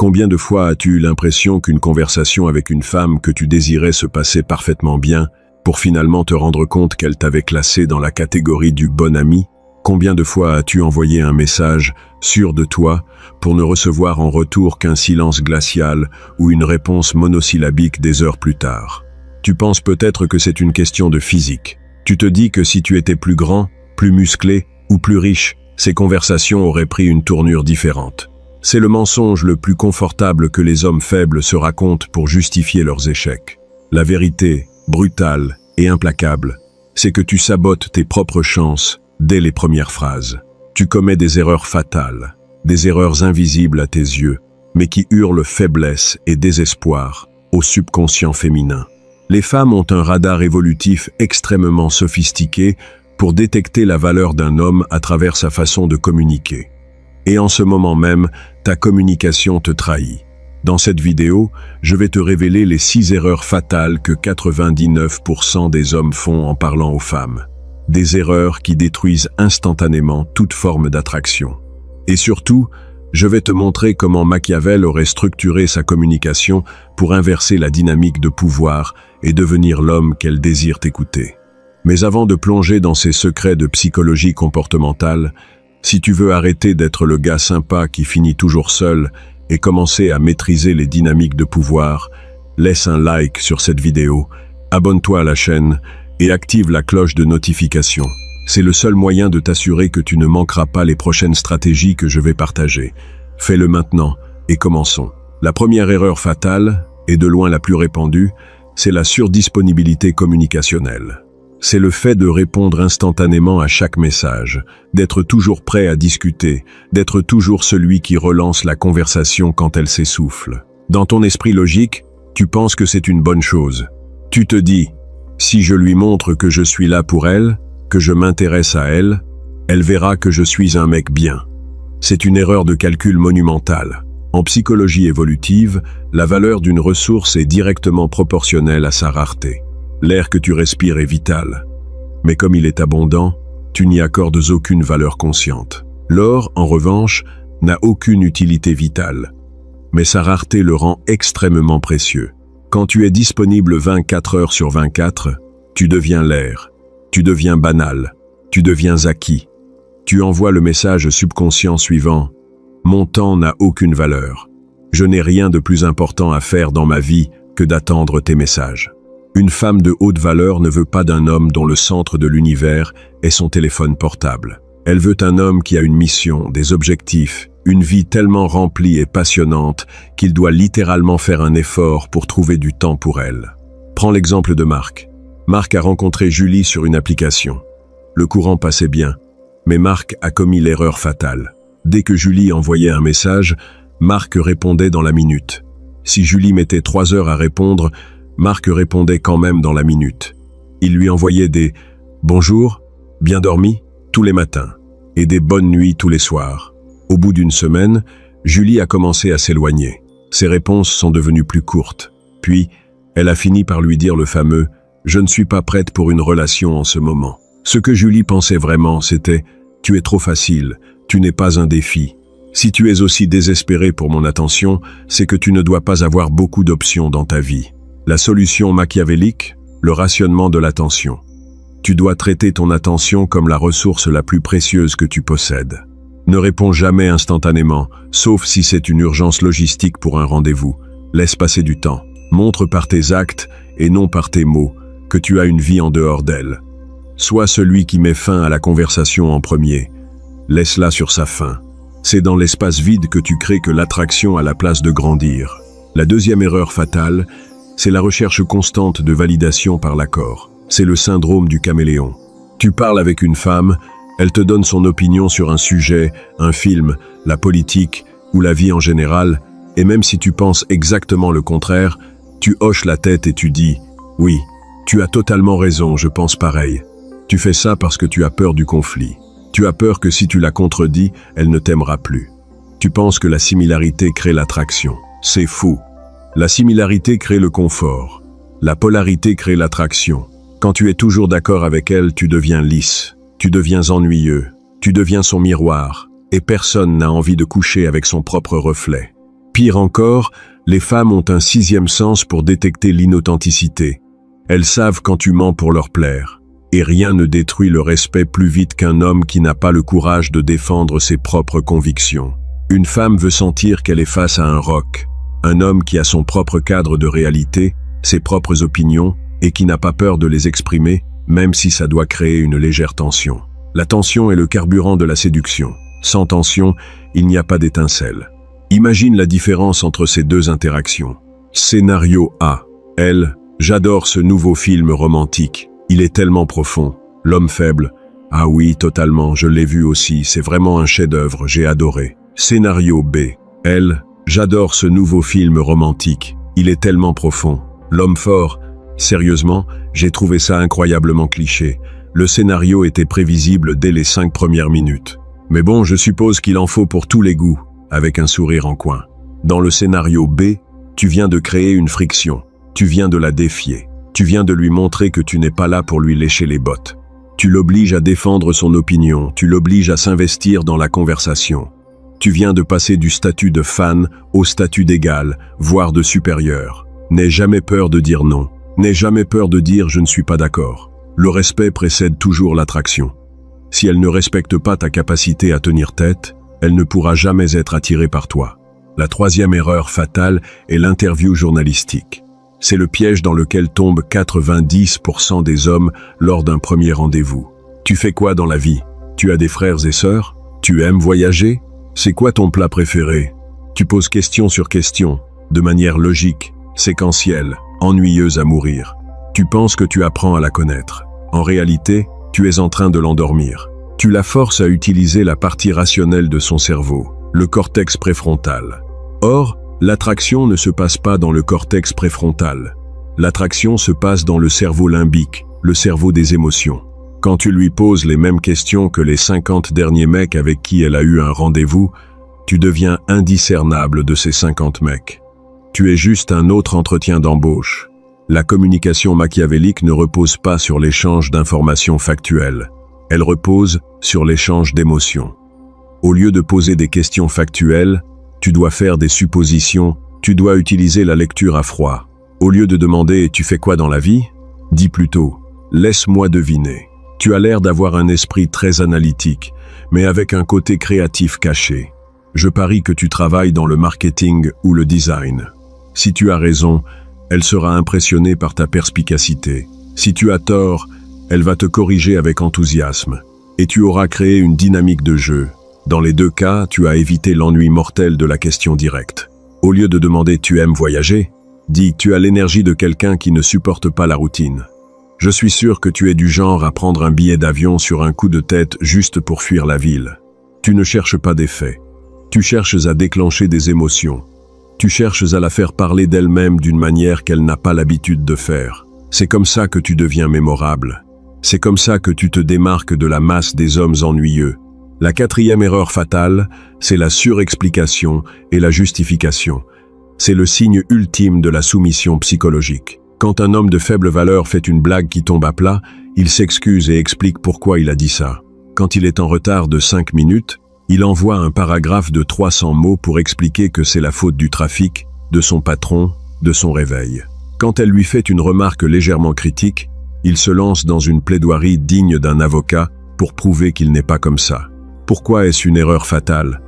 Combien de fois as-tu eu l'impression qu'une conversation avec une femme que tu désirais se passait parfaitement bien, pour finalement te rendre compte qu'elle t'avait classé dans la catégorie du bon ami? Combien de fois as-tu envoyé un message, sûr de toi, pour ne recevoir en retour qu'un silence glacial ou une réponse monosyllabique des heures plus tard? Tu penses peut-être que c'est une question de physique. Tu te dis que si tu étais plus grand, plus musclé ou plus riche, ces conversations auraient pris une tournure différente. C'est le mensonge le plus confortable que les hommes faibles se racontent pour justifier leurs échecs. La vérité, brutale et implacable, c'est que tu sabotes tes propres chances dès les premières phrases. Tu commets des erreurs fatales, des erreurs invisibles à tes yeux, mais qui hurlent faiblesse et désespoir au subconscient féminin. Les femmes ont un radar évolutif extrêmement sophistiqué pour détecter la valeur d'un homme à travers sa façon de communiquer. Et en ce moment même, ta communication te trahit. Dans cette vidéo, je vais te révéler les 6 erreurs fatales que 99% des hommes font en parlant aux femmes. Des erreurs qui détruisent instantanément toute forme d'attraction. Et surtout, je vais te montrer comment Machiavel aurait structuré sa communication pour inverser la dynamique de pouvoir et devenir l'homme qu'elle désire écouter. Mais avant de plonger dans ces secrets de psychologie comportementale, si tu veux arrêter d'être le gars sympa qui finit toujours seul et commencer à maîtriser les dynamiques de pouvoir, laisse un like sur cette vidéo, abonne-toi à la chaîne et active la cloche de notification. C'est le seul moyen de t'assurer que tu ne manqueras pas les prochaines stratégies que je vais partager. Fais-le maintenant et commençons. La première erreur fatale, et de loin la plus répandue, c'est la surdisponibilité communicationnelle. C'est le fait de répondre instantanément à chaque message, d'être toujours prêt à discuter, d'être toujours celui qui relance la conversation quand elle s'essouffle. Dans ton esprit logique, tu penses que c'est une bonne chose. Tu te dis, si je lui montre que je suis là pour elle, que je m'intéresse à elle, elle verra que je suis un mec bien. C'est une erreur de calcul monumentale. En psychologie évolutive, la valeur d'une ressource est directement proportionnelle à sa rareté. L'air que tu respires est vital, mais comme il est abondant, tu n'y accordes aucune valeur consciente. L'or, en revanche, n'a aucune utilité vitale, mais sa rareté le rend extrêmement précieux. Quand tu es disponible 24 heures sur 24, tu deviens l'air, tu deviens banal, tu deviens acquis. Tu envoies le message subconscient suivant: mon temps n'a aucune valeur. Je n'ai rien de plus important à faire dans ma vie que d'attendre tes messages. Une femme de haute valeur ne veut pas d'un homme dont le centre de l'univers est son téléphone portable. Elle veut un homme qui a une mission, des objectifs, une vie tellement remplie et passionnante qu'il doit littéralement faire un effort pour trouver du temps pour elle. Prends l'exemple de Marc. Marc a rencontré Julie sur une application. Le courant passait bien, mais Marc a commis l'erreur fatale. Dès que Julie envoyait un message, Marc répondait dans la minute. Si Julie mettait 3 heures à répondre, Marc répondait quand même dans la minute. Il lui envoyait des « bonjour, bien dormi » tous les matins et des « bonnes nuits » tous les soirs. Au bout d'une semaine, Julie a commencé à s'éloigner. Ses réponses sont devenues plus courtes. Puis, elle a fini par lui dire le fameux « je ne suis pas prête pour une relation en ce moment ». Ce que Julie pensait vraiment, c'était « tu es trop facile, tu n'es pas un défi. Si tu es aussi désespéré pour mon attention, c'est que tu ne dois pas avoir beaucoup d'options dans ta vie ». La solution machiavélique, le rationnement de l'attention. Tu dois traiter ton attention comme la ressource la plus précieuse que tu possèdes. Ne réponds jamais instantanément, sauf si c'est une urgence logistique pour un rendez-vous. Laisse passer du temps. Montre par tes actes, et non par tes mots, que tu as une vie en dehors d'elle. Sois celui qui met fin à la conversation en premier. Laisse-la sur sa fin. C'est dans l'espace vide que tu crées que l'attraction a la place de grandir. La deuxième erreur fatale, c'est la recherche constante de validation par l'accord. C'est le syndrome du caméléon. Tu parles avec une femme, elle te donne son opinion sur un sujet, un film, la politique ou la vie en général, et même si tu penses exactement le contraire, tu hoches la tête et tu dis « oui, tu as totalement raison, je pense pareil ». Tu fais ça parce que tu as peur du conflit. Tu as peur que si tu la contredis, elle ne t'aimera plus. Tu penses que la similarité crée l'attraction. C'est fou. La similarité crée le confort. La polarité crée l'attraction. Quand tu es toujours d'accord avec elle, tu deviens lisse. Tu deviens ennuyeux. Tu deviens son miroir. Et personne n'a envie de coucher avec son propre reflet. Pire encore, les femmes ont un sixième sens pour détecter l'inauthenticité. Elles savent quand tu mens pour leur plaire. Et rien ne détruit le respect plus vite qu'un homme qui n'a pas le courage de défendre ses propres convictions. Une femme veut sentir qu'elle est face à un roc, un homme qui a son propre cadre de réalité, ses propres opinions, et qui n'a pas peur de les exprimer, même si ça doit créer une légère tension. La tension est le carburant de la séduction. Sans tension, il n'y a pas d'étincelle. Imagine la différence entre ces deux interactions. Scénario A. Elle, j'adore ce nouveau film romantique. Il est tellement profond. L'homme faible. Ah oui, totalement, je l'ai vu aussi, c'est vraiment un chef-d'œuvre, j'ai adoré. Scénario B. Elle, j'adore ce nouveau film romantique. Il est tellement profond. L'homme fort. Sérieusement, j'ai trouvé ça incroyablement cliché. Le scénario était prévisible dès les 5 premières minutes. Mais bon, je suppose qu'il en faut pour tous les goûts, avec un sourire en coin. Dans le scénario B, tu viens de créer une friction. Tu viens de la défier. Tu viens de lui montrer que tu n'es pas là pour lui lécher les bottes. Tu l'obliges à défendre son opinion, tu l'obliges à s'investir dans la conversation. Tu viens de passer du statut de fan au statut d'égal, voire de supérieur. N'aie jamais peur de dire non. N'aie jamais peur de dire « je ne suis pas d'accord ». Le respect précède toujours l'attraction. Si elle ne respecte pas ta capacité à tenir tête, elle ne pourra jamais être attirée par toi. La troisième erreur fatale est l'interview journalistique. C'est le piège dans lequel tombent 90% des hommes lors d'un premier rendez-vous. Tu fais quoi dans la vie? Tu as des frères et sœurs? Tu aimes voyager? C'est quoi ton plat préféré? Tu poses question sur question, de manière logique, séquentielle, ennuyeuse à mourir. Tu penses que tu apprends à la connaître. En réalité, tu es en train de l'endormir. Tu la forces à utiliser la partie rationnelle de son cerveau, le cortex préfrontal. Or, l'attraction ne se passe pas dans le cortex préfrontal. L'attraction se passe dans le cerveau limbique, le cerveau des émotions. Quand tu lui poses les mêmes questions que les 50 derniers mecs avec qui elle a eu un rendez-vous, tu deviens indiscernable de ces 50 mecs. Tu es juste un autre entretien d'embauche. La communication machiavélique ne repose pas sur l'échange d'informations factuelles. Elle repose sur l'échange d'émotions. Au lieu de poser des questions factuelles, tu dois faire des suppositions, tu dois utiliser la lecture à froid. Au lieu de demander « tu fais quoi dans la vie ?» dis plutôt « laisse-moi deviner ». Tu as l'air d'avoir un esprit très analytique, mais avec un côté créatif caché. Je parie que tu travailles dans le marketing ou le design. Si tu as raison, elle sera impressionnée par ta perspicacité. Si tu as tort, elle va te corriger avec enthousiasme. Et tu auras créé une dynamique de jeu. Dans les deux cas, tu as évité l'ennui mortel de la question directe. Au lieu de demander « tu aimes voyager ?» dis « tu as l'énergie de quelqu'un qui ne supporte pas la routine. Je suis sûr que tu es du genre à prendre un billet d'avion sur un coup de tête juste pour fuir la ville. Tu ne cherches pas des faits. Tu cherches à déclencher des émotions. Tu cherches à la faire parler d'elle-même d'une manière qu'elle n'a pas l'habitude de faire. C'est comme ça que tu deviens mémorable. C'est comme ça que tu te démarques de la masse des hommes ennuyeux. La quatrième erreur fatale, c'est la surexplication et la justification. C'est le signe ultime de la soumission psychologique. Quand un homme de faible valeur fait une blague qui tombe à plat, il s'excuse et explique pourquoi il a dit ça. Quand il est en retard de 5 minutes, il envoie un paragraphe de 300 mots pour expliquer que c'est la faute du trafic, de son patron, de son réveil. Quand elle lui fait une remarque légèrement critique, il se lance dans une plaidoirie digne d'un avocat pour prouver qu'il n'est pas comme ça. Pourquoi est-ce une erreur fatale?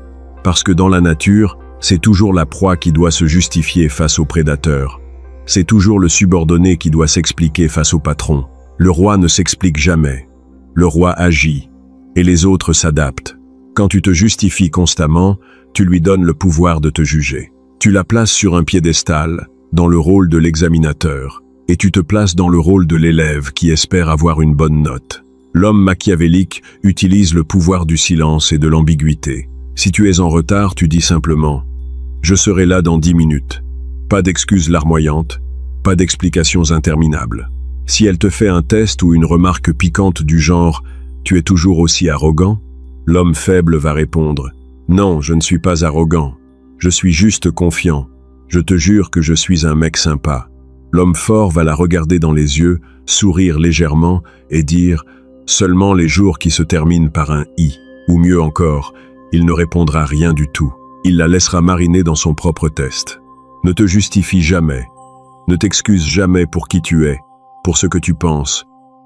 Parce que dans la nature, c'est toujours la proie qui doit se justifier face au prédateur. C'est toujours le subordonné qui doit s'expliquer face au patron. Le roi ne s'explique jamais. Le roi agit, et les autres s'adaptent. Quand tu te justifies constamment, tu lui donnes le pouvoir de te juger. Tu la places sur un piédestal, dans le rôle de l'examinateur, et tu te places dans le rôle de l'élève qui espère avoir une bonne note. L'homme machiavélique utilise le pouvoir du silence et de l'ambiguïté. Si tu es en retard, tu dis simplement « Je serai là dans 10 minutes ». Pas d'excuses larmoyantes, pas d'explications interminables. Si elle te fait un test ou une remarque piquante du genre « Tu es toujours aussi arrogant ?» l'homme faible va répondre « Non, je ne suis pas arrogant. Je suis juste confiant. Je te jure que je suis un mec sympa. » L'homme fort va la regarder dans les yeux, sourire légèrement et dire « Seulement les jours qui se terminent par un « i ». Ou mieux encore, il ne répondra rien du tout. il la laissera mariner dans son propre test. Ne te justifie jamais. Ne t'excuse jamais pour qui tu es, pour ce que tu penses,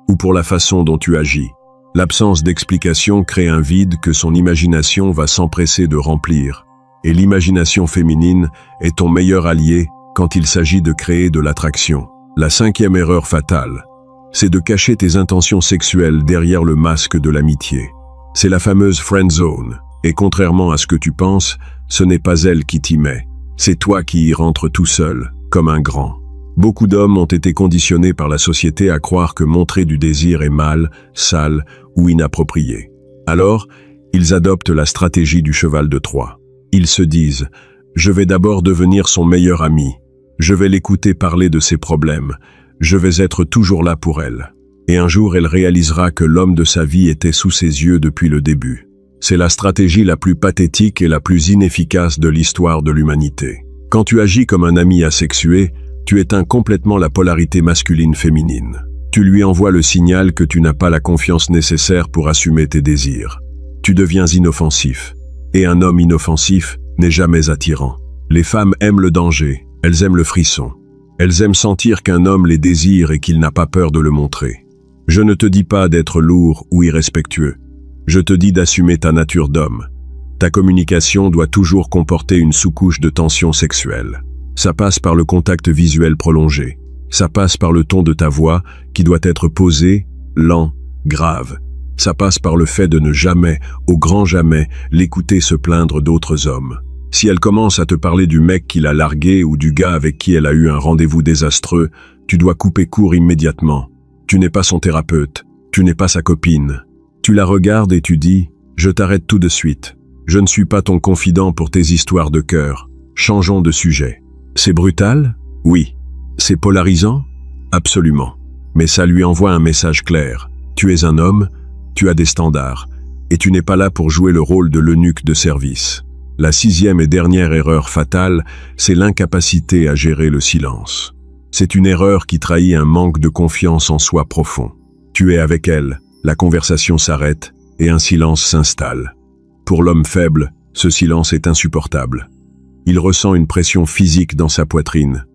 ou pour la façon dont tu agis. L'absence d'explication crée un vide que son imagination va s'empresser de remplir. Et l'imagination féminine est ton meilleur allié quand il s'agit de créer de l'attraction. La 5e erreur fatale, c'est de cacher tes intentions sexuelles derrière le masque de l'amitié. C'est la fameuse friend zone. Et contrairement à ce que tu penses, ce n'est pas elle qui t'y met. C'est toi qui y rentres tout seul, comme un grand. Beaucoup d'hommes ont été conditionnés par la société à croire que montrer du désir est mal, sale ou inapproprié. Alors, ils adoptent la stratégie du cheval de Troie. Ils se disent « Je vais d'abord devenir son meilleur ami. Je vais l'écouter parler de ses problèmes. Je vais être toujours là pour elle. » Et un jour, elle réalisera que l'homme de sa vie était sous ses yeux depuis le début. C'est la stratégie la plus pathétique et la plus inefficace de l'histoire de l'humanité. Quand tu agis comme un ami asexué, tu éteins complètement la polarité masculine-féminine. Tu lui envoies le signal que tu n'as pas la confiance nécessaire pour assumer tes désirs. Tu deviens inoffensif. Et un homme inoffensif n'est jamais attirant. Les femmes aiment le danger, elles aiment le frisson. Elles aiment sentir qu'un homme les désire et qu'il n'a pas peur de le montrer. Je ne te dis pas d'être lourd ou irrespectueux. Je te dis d'assumer ta nature d'homme. Ta communication doit toujours comporter une sous-couche de tension sexuelle. Ça passe par le contact visuel prolongé. Ça passe par le ton de ta voix qui doit être posé, lent, grave. Ça passe par le fait de ne jamais, au grand jamais, l'écouter se plaindre d'autres hommes. Si elle commence à te parler du mec qui l'a largué ou du gars avec qui elle a eu un rendez-vous désastreux, tu dois couper court immédiatement. Tu n'es pas son thérapeute, tu n'es pas sa copine. Tu la regardes et tu dis « Je t'arrête tout de suite. Je ne suis pas ton confident pour tes histoires de cœur. Changeons de sujet. » C'est brutal? Oui. C'est polarisant? Absolument. Mais ça lui envoie un message clair. Tu es un homme, tu as des standards, et tu n'es pas là pour jouer le rôle de l'eunuque de service. La 6e et dernière erreur fatale, c'est l'incapacité à gérer le silence. C'est une erreur qui trahit un manque de confiance en soi profond. Tu es avec elle, la conversation s'arrête et un silence s'installe. Pour l'homme faible, ce silence est insupportable. Il ressent une pression physique dans sa poitrine.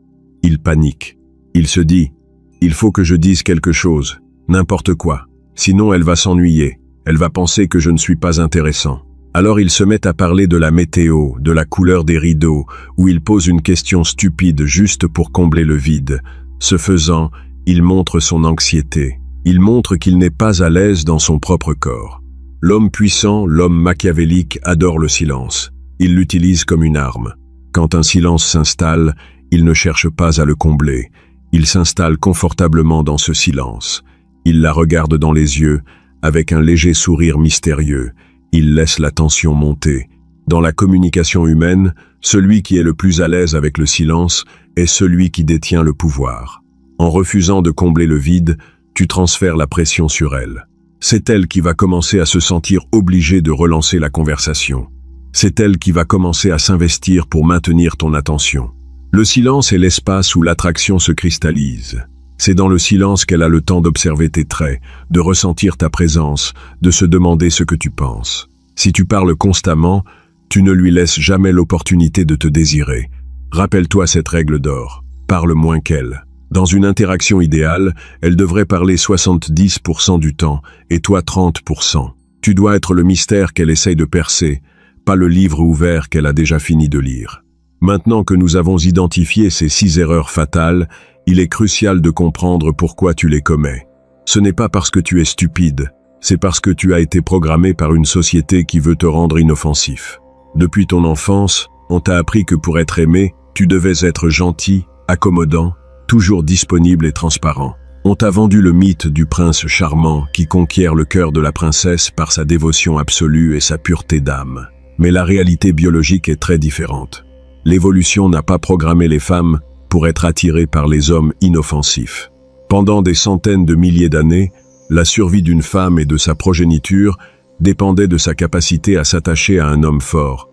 Il panique. Il se dit « Il faut que je dise quelque chose, n'importe quoi. Sinon elle va s'ennuyer, elle va penser que je ne suis pas intéressant. » Alors il se met à parler de la météo, de la couleur des rideaux, ou il pose une question stupide juste pour combler le vide. Ce faisant, il montre son anxiété. Il montre qu'il n'est pas à l'aise dans son propre corps. L'homme puissant, l'homme machiavélique adore le silence. Il l'utilise comme une arme. Quand un silence s'installe, il ne cherche pas à le combler. Il s'installe confortablement dans ce silence. Il la regarde dans les yeux, avec un léger sourire mystérieux. Il laisse la tension monter. Dans la communication humaine, celui qui est le plus à l'aise avec le silence est celui qui détient le pouvoir. En refusant de combler le vide, tu transfères la pression sur elle. C'est elle qui va commencer à se sentir obligée de relancer la conversation. C'est elle qui va commencer à s'investir pour maintenir ton attention. Le silence est l'espace où l'attraction se cristallise. C'est dans le silence qu'elle a le temps d'observer tes traits, de ressentir ta présence, de se demander ce que tu penses. Si tu parles constamment, tu ne lui laisses jamais l'opportunité de te désirer. Rappelle-toi cette règle d'or. Parle moins qu'elle. Dans une interaction idéale, elle devrait parler 70% du temps, et toi 30%. Tu dois être le mystère qu'elle essaye de percer, pas le livre ouvert qu'elle a déjà fini de lire. Maintenant que nous avons identifié ces 6 erreurs fatales, il est crucial de comprendre pourquoi tu les commets. Ce n'est pas parce que tu es stupide, c'est parce que tu as été programmé par une société qui veut te rendre inoffensif. Depuis ton enfance, on t'a appris que pour être aimé, tu devais être gentil, accommodant, toujours disponible et transparent. On t'a vendu le mythe du prince charmant qui conquiert le cœur de la princesse par sa dévotion absolue et sa pureté d'âme. Mais la réalité biologique est très différente. L'évolution n'a pas programmé les femmes pour être attirées par les hommes inoffensifs. Pendant des centaines de milliers d'années, la survie d'une femme et de sa progéniture dépendait de sa capacité à s'attacher à un homme fort,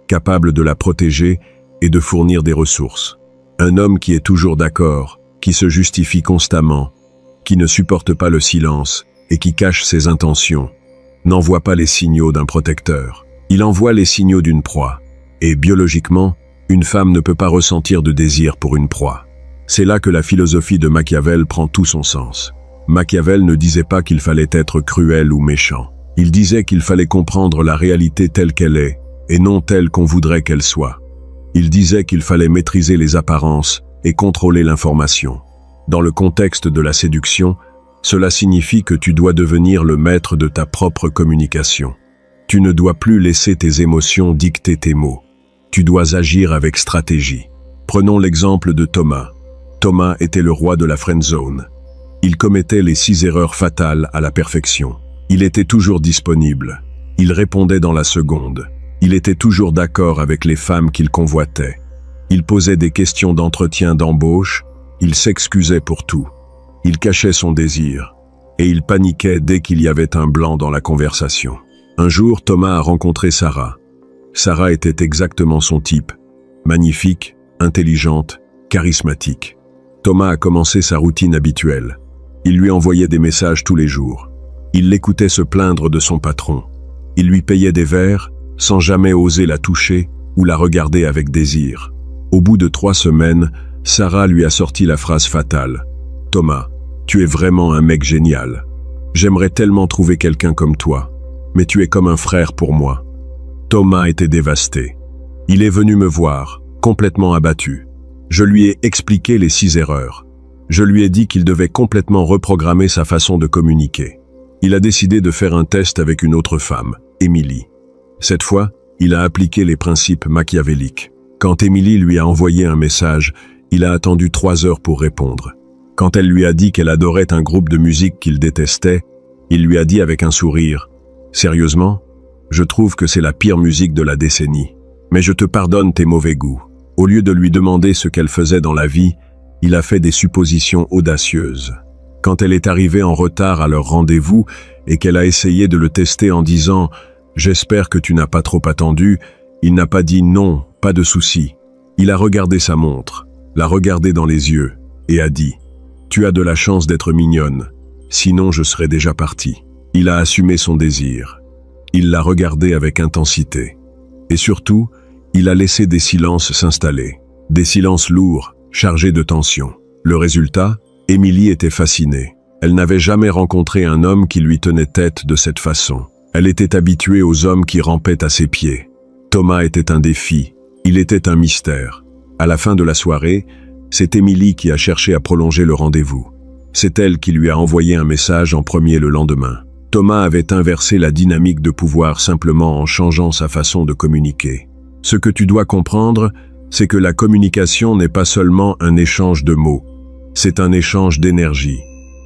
capable de la protéger et de fournir des ressources. Un homme qui est toujours d'accord, qui se justifie constamment, qui ne supporte pas le silence et qui cache ses intentions, n'envoie pas les signaux d'un protecteur. Il envoie les signaux d'une proie. Et biologiquement, une femme ne peut pas ressentir de désir pour une proie. C'est là que la philosophie de Machiavel prend tout son sens. Machiavel ne disait pas qu'il fallait être cruel ou méchant. Il disait qu'il fallait comprendre la réalité telle qu'elle est, et non telle qu'on voudrait qu'elle soit. Il disait qu'il fallait maîtriser les apparences et contrôler l'information. Dans le contexte de la séduction, cela signifie que tu dois devenir le maître de ta propre communication. Tu ne dois plus laisser tes émotions dicter tes mots. Tu dois agir avec stratégie. Prenons l'exemple de Thomas. Thomas était le roi de la friendzone. Il commettait les 6 erreurs fatales à la perfection. Il était toujours disponible. Il répondait dans la seconde. Il était toujours d'accord avec les femmes qu'il convoitait. Il posait des questions d'entretien d'embauche. Il s'excusait pour tout. Il cachait son désir. Et il paniquait dès qu'il y avait un blanc dans la conversation. Un jour, Thomas a rencontré Sarah. Sarah était exactement son type. Magnifique, intelligente, charismatique. Thomas a commencé sa routine habituelle. Il lui envoyait des messages tous les jours. Il l'écoutait se plaindre de son patron. Il lui payait des verres, sans jamais oser la toucher ou la regarder avec désir. Au bout de 3 semaines, Sarah lui a sorti la phrase fatale. « Thomas, tu es vraiment un mec génial. J'aimerais tellement trouver quelqu'un comme toi, mais tu es comme un frère pour moi. » Thomas était dévasté. Il est venu me voir, complètement abattu. Je lui ai expliqué les 6 erreurs. Je lui ai dit qu'il devait complètement reprogrammer sa façon de communiquer. Il a décidé de faire un test avec une autre femme, Émilie. Cette fois, il a appliqué les principes machiavéliques. Quand Émilie lui a envoyé un message, il a attendu 3 heures pour répondre. Quand elle lui a dit qu'elle adorait un groupe de musique qu'il détestait, il lui a dit avec un sourire « Sérieusement, je trouve que c'est la pire musique de la décennie. Mais je te pardonne tes mauvais goûts. » Au lieu de lui demander ce qu'elle faisait dans la vie, il a fait des suppositions audacieuses. Quand elle est arrivée en retard à leur rendez-vous et qu'elle a essayé de le tester en disant « J'espère que tu n'as pas trop attendu », il n'a pas dit « Non, pas de souci ». Il a regardé sa montre, l'a regardé dans les yeux et a dit « Tu as de la chance d'être mignonne, sinon je serais déjà parti ». Il a assumé son désir. Il l'a regardé avec intensité. Et surtout, il a laissé des silences s'installer. Des silences lourds, chargés de tension. Le résultat, Émilie était fascinée. Elle n'avait jamais rencontré un homme qui lui tenait tête de cette façon. Elle était habituée aux hommes qui rampaient à ses pieds. Thomas était un défi. Il était un mystère. À la fin de la soirée, c'est Émilie qui a cherché à prolonger le rendez-vous. C'est elle qui lui a envoyé un message en premier le lendemain. Thomas avait inversé la dynamique de pouvoir simplement en changeant sa façon de communiquer. Ce que tu dois comprendre, c'est que la communication n'est pas seulement un échange de mots. C'est un échange d'énergie.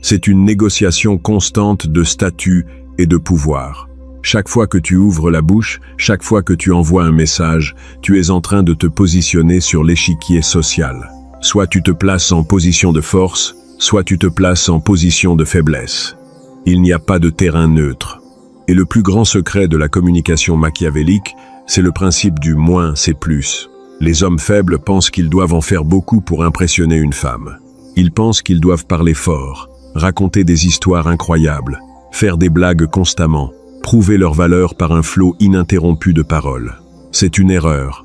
C'est une négociation constante de statut et de pouvoir. Chaque fois que tu ouvres la bouche, chaque fois que tu envoies un message, tu es en train de te positionner sur l'échiquier social. Soit tu te places en position de force, soit tu te places en position de faiblesse. Il n'y a pas de terrain neutre. Et le plus grand secret de la communication machiavélique, c'est le principe du moins c'est plus. Les hommes faibles pensent qu'ils doivent en faire beaucoup pour impressionner une femme. Ils pensent qu'ils doivent parler fort, raconter des histoires incroyables, faire des blagues constamment, prouver leur valeur par un flot ininterrompu de paroles. C'est une erreur.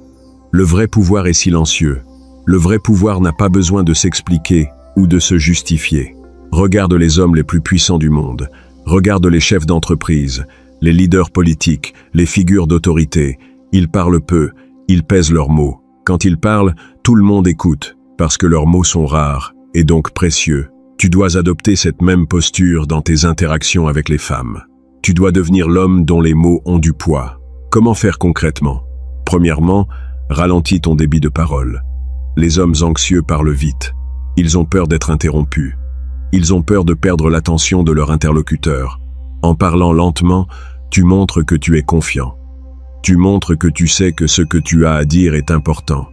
Le vrai pouvoir est silencieux. Le vrai pouvoir n'a pas besoin de s'expliquer ou de se justifier. Regarde les hommes les plus puissants du monde. Regarde les chefs d'entreprise, les leaders politiques, les figures d'autorité. Ils parlent peu, ils pèsent leurs mots. Quand ils parlent, tout le monde écoute, parce que leurs mots sont rares et donc précieux. Tu dois adopter cette même posture dans tes interactions avec les femmes. Tu dois devenir l'homme dont les mots ont du poids. Comment faire concrètement? Premièrement, ralentis ton débit de parole. Les hommes anxieux parlent vite. Ils ont peur d'être interrompus. Ils ont peur de perdre l'attention de leur interlocuteur. En parlant lentement, tu montres que tu es confiant. Tu montres que tu sais que ce que tu as à dire est important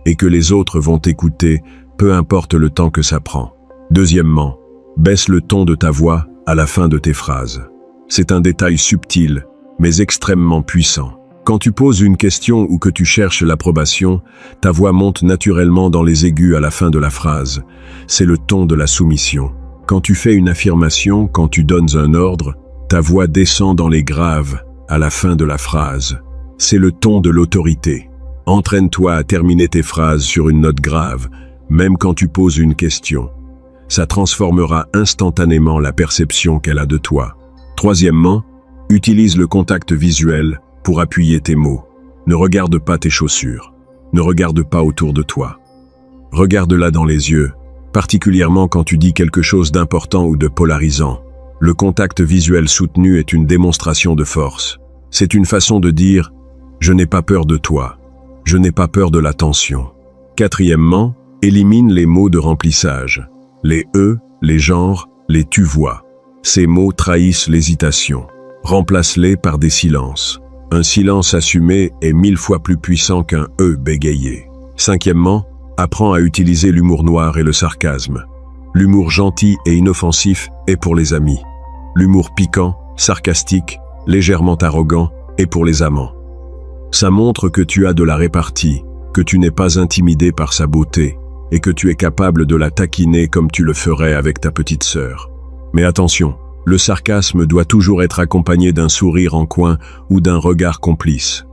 et que les autres vont t'écouter, peu importe le temps que ça prend. Deuxièmement, baisse le ton de ta voix à la fin de tes phrases. C'est un détail subtil, mais extrêmement puissant. Quand tu poses une question ou que tu cherches l'approbation, ta voix monte naturellement dans les aigus à la fin de la phrase. C'est le ton de la soumission. Quand tu fais une affirmation, quand tu donnes un ordre, ta voix descend dans les graves à la fin de la phrase. C'est le ton de l'autorité. Entraîne-toi à terminer tes phrases sur une note grave, même quand tu poses une question. Ça transformera instantanément la perception qu'elle a de toi. Troisièmement, utilise le contact visuel pour appuyer tes mots. Ne regarde pas tes chaussures. Ne regarde pas autour de toi. Regarde-la dans les yeux, particulièrement quand tu dis quelque chose d'important ou de polarisant. Le contact visuel soutenu est une démonstration de force. C'est une façon de dire « Je n'ai pas peur de toi. Je n'ai pas peur de la tension. » Quatrièmement, élimine les mots de remplissage. Les « les genres, les « tu vois ». Ces mots trahissent l'hésitation. Remplace-les par des silences. Un silence assumé est 1000 fois plus puissant qu'un « bégayé ». Cinquièmement, apprends à utiliser l'humour noir et le sarcasme. L'humour gentil et inoffensif est pour les amis. L'humour piquant, sarcastique, légèrement arrogant est pour les amants. Ça montre que tu as de la répartie, que tu n'es pas intimidé par sa beauté et que tu es capable de la taquiner comme tu le ferais avec ta petite sœur. Mais attention, le sarcasme doit toujours être accompagné d'un sourire en coin ou d'un regard complice.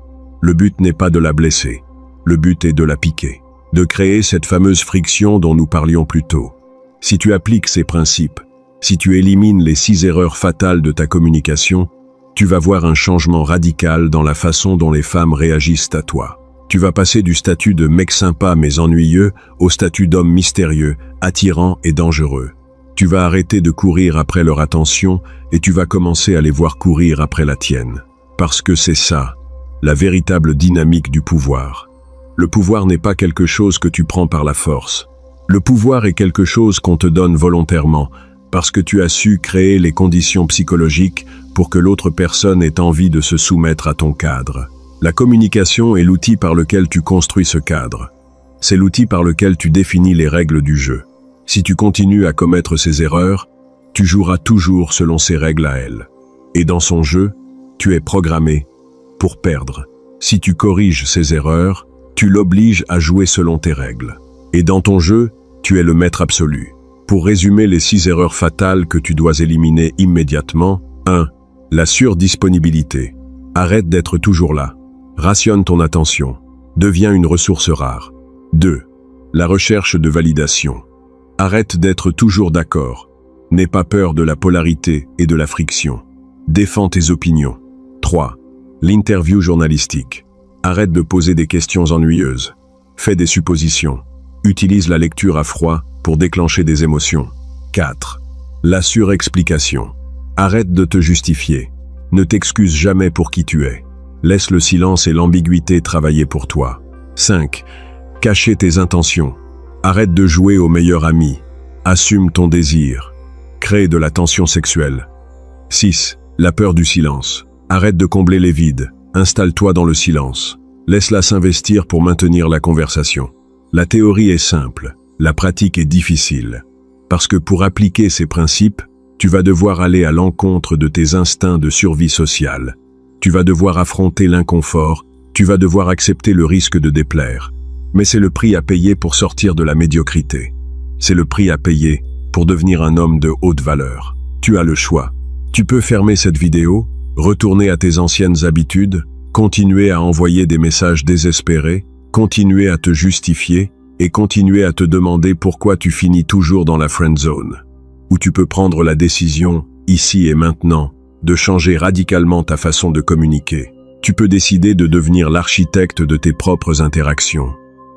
Le but n'est pas de la blesser, le but est de la piquer, de créer cette fameuse friction dont nous parlions plus tôt. Si tu appliques ces principes, si tu élimines les 6 erreurs fatales de ta communication, tu vas voir un changement radical dans la façon dont les femmes réagissent à toi. Tu vas passer du statut de mec sympa mais ennuyeux au statut d'homme mystérieux, attirant et dangereux. Tu vas arrêter de courir après leur attention et tu vas commencer à les voir courir après la tienne. Parce que c'est ça, la véritable dynamique du pouvoir. Le pouvoir n'est pas quelque chose que tu prends par la force. Le pouvoir est quelque chose qu'on te donne volontairement, parce que tu as su créer les conditions psychologiques pour que l'autre personne ait envie de se soumettre à ton cadre. La communication est l'outil par lequel tu construis ce cadre. C'est l'outil par lequel tu définis les règles du jeu. Si tu continues à commettre ces erreurs, tu joueras toujours selon ces règles à elle. Et dans son jeu, tu es programmé pour perdre. Si tu corriges ces erreurs, tu l'obliges à jouer selon tes règles. Et dans ton jeu, tu es le maître absolu. Pour résumer les 6 erreurs fatales que tu dois éliminer immédiatement, 1. La surdisponibilité. Arrête d'être toujours là. Rationne ton attention. Deviens une ressource rare. 2. La recherche de validation. Arrête d'être toujours d'accord. N'aie pas peur de la polarité et de la friction. Défends tes opinions. 3. L'interview journalistique. Arrête de poser des questions ennuyeuses. Fais des suppositions. Utilise la lecture à froid pour déclencher des émotions. 4. La surexplication. Arrête de te justifier. Ne t'excuse jamais pour qui tu es. Laisse le silence et l'ambiguïté travailler pour toi. 5. Cacher tes intentions. Arrête de jouer au meilleur ami. Assume ton désir. Crée de la tension sexuelle. 6. La peur du silence. Arrête de combler les vides. Installe-toi dans le silence. Laisse-la s'investir pour maintenir la conversation. La théorie est simple. La pratique est difficile, parce que pour appliquer ces principes, tu vas devoir aller à l'encontre de tes instincts de survie sociale. Tu vas devoir affronter l'inconfort, tu vas devoir accepter le risque de déplaire. Mais c'est le prix à payer pour sortir de la médiocrité. C'est le prix à payer pour devenir un homme de haute valeur. Tu as le choix. Tu peux fermer cette vidéo, retourner à tes anciennes habitudes, continuer à envoyer des messages désespérés, continuer à te justifier, et continuer à te demander pourquoi tu finis toujours dans la friend zone. Ou tu peux prendre la décision, ici et maintenant, de changer radicalement ta façon de communiquer. Tu peux décider de devenir l'architecte de tes propres interactions.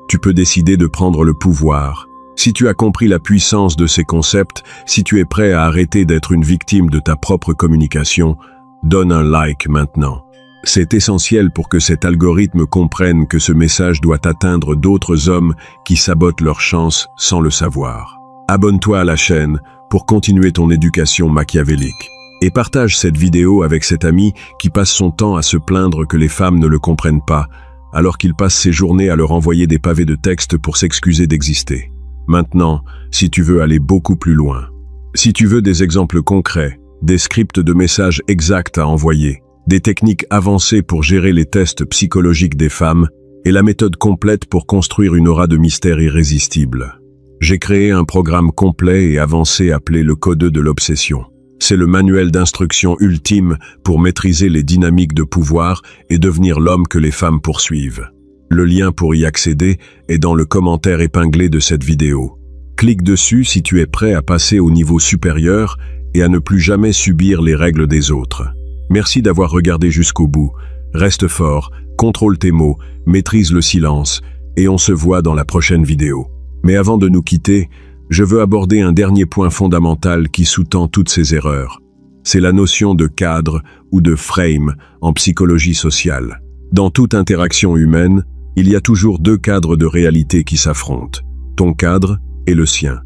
Tu peux décider de prendre le pouvoir. Si tu as compris la puissance de ces concepts, si tu es prêt à arrêter d'être une victime de ta propre communication, donne un like maintenant. C'est essentiel pour que cet algorithme comprenne que ce message doit atteindre d'autres hommes qui sabotent leur chance sans le savoir. Abonne-toi à la chaîne pour continuer ton éducation machiavélique. Et partage cette vidéo avec cet ami qui passe son temps à se plaindre que les femmes ne le comprennent pas, alors qu'il passe ses journées à leur envoyer des pavés de texte pour s'excuser d'exister. Maintenant, si tu veux aller beaucoup plus loin, si tu veux des exemples concrets, des scripts de messages exacts à envoyer, des techniques avancées pour gérer les tests psychologiques des femmes et la méthode complète pour construire une aura de mystère irrésistible. J'ai créé un programme complet et avancé appelé le Code de l'Obsession. C'est le manuel d'instruction ultime pour maîtriser les dynamiques de pouvoir et devenir l'homme que les femmes poursuivent. Le lien pour y accéder est dans le commentaire épinglé de cette vidéo. Clique dessus si tu es prêt à passer au niveau supérieur et à ne plus jamais subir les règles des autres. Merci d'avoir regardé jusqu'au bout. Reste fort, contrôle tes mots, maîtrise le silence, et on se voit dans la prochaine vidéo. Mais avant de nous quitter, je veux aborder un dernier point fondamental qui sous-tend toutes ces erreurs. C'est la notion de cadre ou de frame en psychologie sociale. Dans toute interaction humaine, il y a toujours deux cadres de réalité qui s'affrontent. Ton cadre et le sien.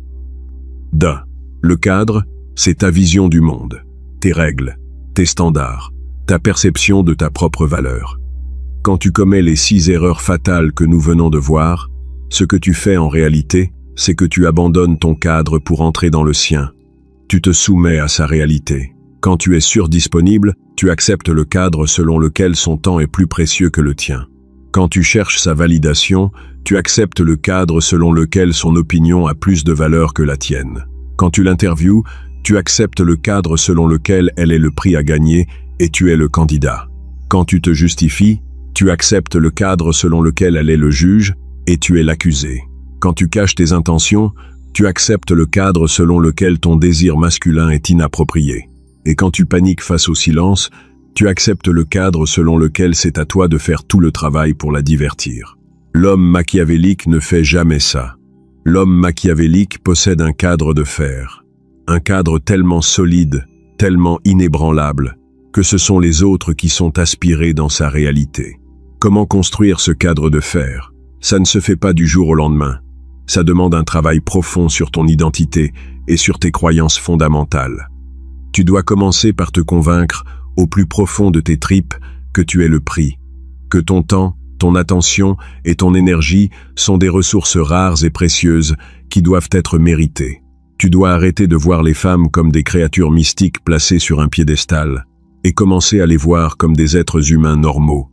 Le cadre, c'est ta vision du monde, tes règles, tes standards, ta perception de ta propre valeur. Quand tu commets les 6 erreurs fatales que nous venons de voir, ce que tu fais en réalité, c'est que tu abandonnes ton cadre pour entrer dans le sien. Tu te soumets à sa réalité. Quand tu es surdisponible, tu acceptes le cadre selon lequel son temps est plus précieux que le tien. Quand tu cherches sa validation, tu acceptes le cadre selon lequel son opinion a plus de valeur que la tienne. Quand tu l'interviews, tu acceptes le cadre selon lequel elle est le prix à gagner et tu es le candidat. Quand tu te justifies, tu acceptes le cadre selon lequel elle est le juge et tu es l'accusé. Quand tu caches tes intentions, tu acceptes le cadre selon lequel ton désir masculin est inapproprié. Et quand tu paniques face au silence, tu acceptes le cadre selon lequel c'est à toi de faire tout le travail pour la divertir. L'homme machiavélique ne fait jamais ça. L'homme machiavélique possède un cadre de fer. Un cadre tellement solide, tellement inébranlable, que ce sont les autres qui sont aspirés dans sa réalité. Comment construire ce cadre de fer? Ça ne se fait pas du jour au lendemain. Ça demande un travail profond sur ton identité et sur tes croyances fondamentales. Tu dois commencer par te convaincre au plus profond de tes tripes que tu es le prix, que ton temps, ton attention et ton énergie sont des ressources rares et précieuses qui doivent être méritées. Tu dois arrêter de voir les femmes comme des créatures mystiques placées sur un piédestal et commencer à les voir comme des êtres humains normaux,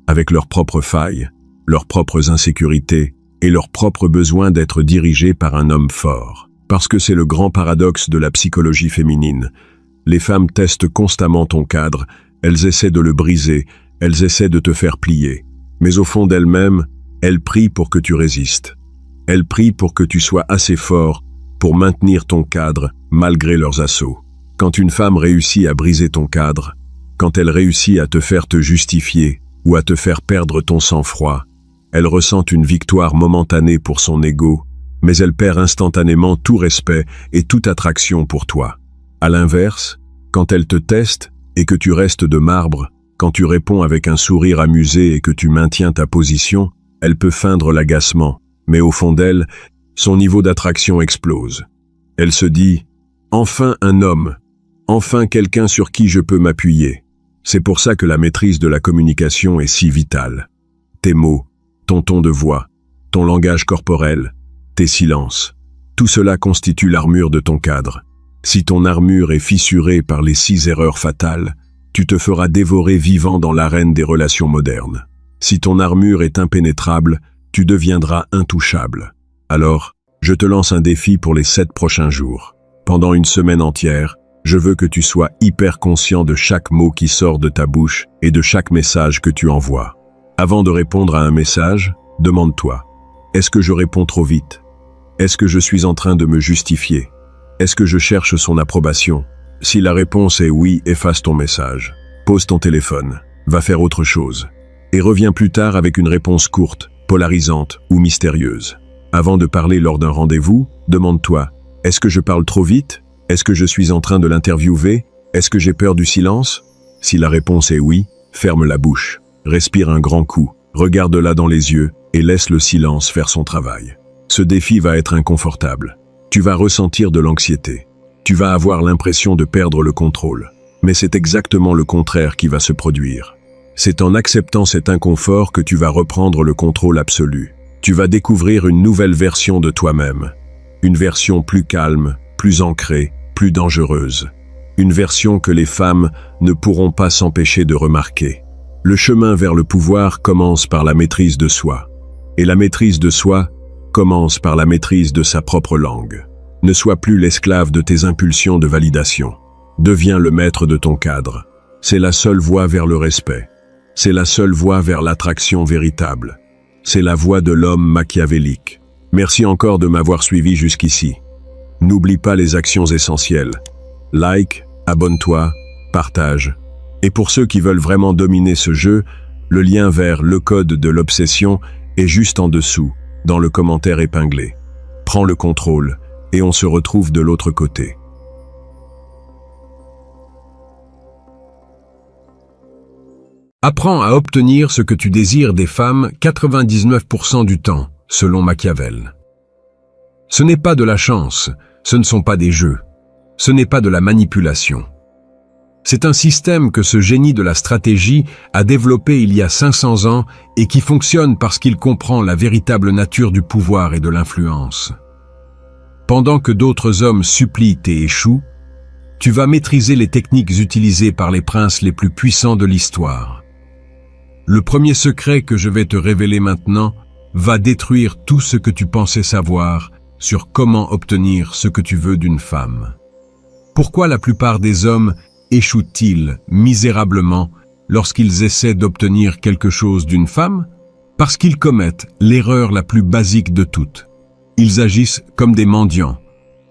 avec leurs propres failles, leurs propres insécurités et leurs propres besoins d'être dirigés par un homme fort. Parce que c'est le grand paradoxe de la psychologie féminine. Les femmes testent constamment ton cadre, elles essaient de le briser, elles essaient de te faire plier. Mais au fond d'elles-mêmes, elles prient pour que tu résistes. Elles prient pour que tu sois assez fort pour maintenir ton cadre malgré leurs assauts. Quand une femme réussit à briser ton cadre, quand elle réussit à te faire te justifier ou à te faire perdre ton sang-froid, elle ressent une victoire momentanée pour son ego, mais elle perd instantanément tout respect et toute attraction pour toi. À l'inverse, quand elle te teste et que tu restes de marbre, quand tu réponds avec un sourire amusé et que tu maintiens ta position, elle peut feindre l'agacement, mais au fond d'elle, son niveau d'attraction explose. Elle se dit « Enfin un homme, enfin quelqu'un sur qui je peux m'appuyer ». C'est pour ça que la maîtrise de la communication est si vitale. Tes mots, ton ton de voix, ton langage corporel, tes silences, tout cela constitue l'armure de ton cadre. Si ton armure est fissurée par les 6 erreurs fatales, tu te feras dévorer vivant dans l'arène des relations modernes. Si ton armure est impénétrable, tu deviendras intouchable. Alors, je te lance un défi pour les 7 prochains jours. Pendant une semaine entière, je veux que tu sois hyper conscient de chaque mot qui sort de ta bouche et de chaque message que tu envoies. Avant de répondre à un message, demande-toi, est-ce que je réponds trop vite? Est-ce que je suis en train de me justifier? Est-ce que je cherche son approbation? Si la réponse est oui, efface ton message. Pose ton téléphone, va faire autre chose. Et reviens plus tard avec une réponse courte, polarisante ou mystérieuse. Avant de parler lors d'un rendez-vous, demande-toi, est-ce que je parle trop vite? Est-ce que je suis en train de l'interviewer? Est-ce que j'ai peur du silence? Si la réponse est oui, ferme la bouche, respire un grand coup, regarde-la dans les yeux et laisse le silence faire son travail. Ce défi va être inconfortable. Tu vas ressentir de l'anxiété. Tu vas avoir l'impression de perdre le contrôle. Mais c'est exactement le contraire qui va se produire. C'est en acceptant cet inconfort que tu vas reprendre le contrôle absolu. Tu vas découvrir une nouvelle version de toi-même. Une version plus calme, plus ancrée, plus dangereuse. Une version que les femmes ne pourront pas s'empêcher de remarquer. Le chemin vers le pouvoir commence par la maîtrise de soi. Et la maîtrise de soi commence par la maîtrise de sa propre langue. Ne sois plus l'esclave de tes impulsions de validation. Deviens le maître de ton cadre. C'est la seule voie vers le respect. C'est la seule voie vers l'attraction véritable. c'est la voix de l'homme machiavélique. Merci encore de m'avoir suivi jusqu'ici. N'oublie pas les actions essentielles. Like, abonne-toi, partage. Et pour ceux qui veulent vraiment dominer ce jeu, le lien vers le code de l'obsession est juste en dessous, dans le commentaire épinglé. Prends le contrôle et on se retrouve de l'autre côté. Apprends à obtenir ce que tu désires des femmes 99% du temps, selon Machiavel. Ce n'est pas de la chance, ce ne sont pas des jeux, ce n'est pas de la manipulation. C'est un système que ce génie de la stratégie a développé il y a 500 ans et qui fonctionne parce qu'il comprend la véritable nature du pouvoir et de l'influence. Pendant que d'autres hommes supplient et échouent, tu vas maîtriser les techniques utilisées par les princes les plus puissants de l'histoire. Le premier secret que je vais te révéler maintenant va détruire tout ce que tu pensais savoir sur comment obtenir ce que tu veux d'une femme. Pourquoi la plupart des hommes échouent-ils misérablement lorsqu'ils essaient d'obtenir quelque chose d'une femme? Parce qu'ils commettent l'erreur la plus basique de toutes. Ils agissent comme des mendiants,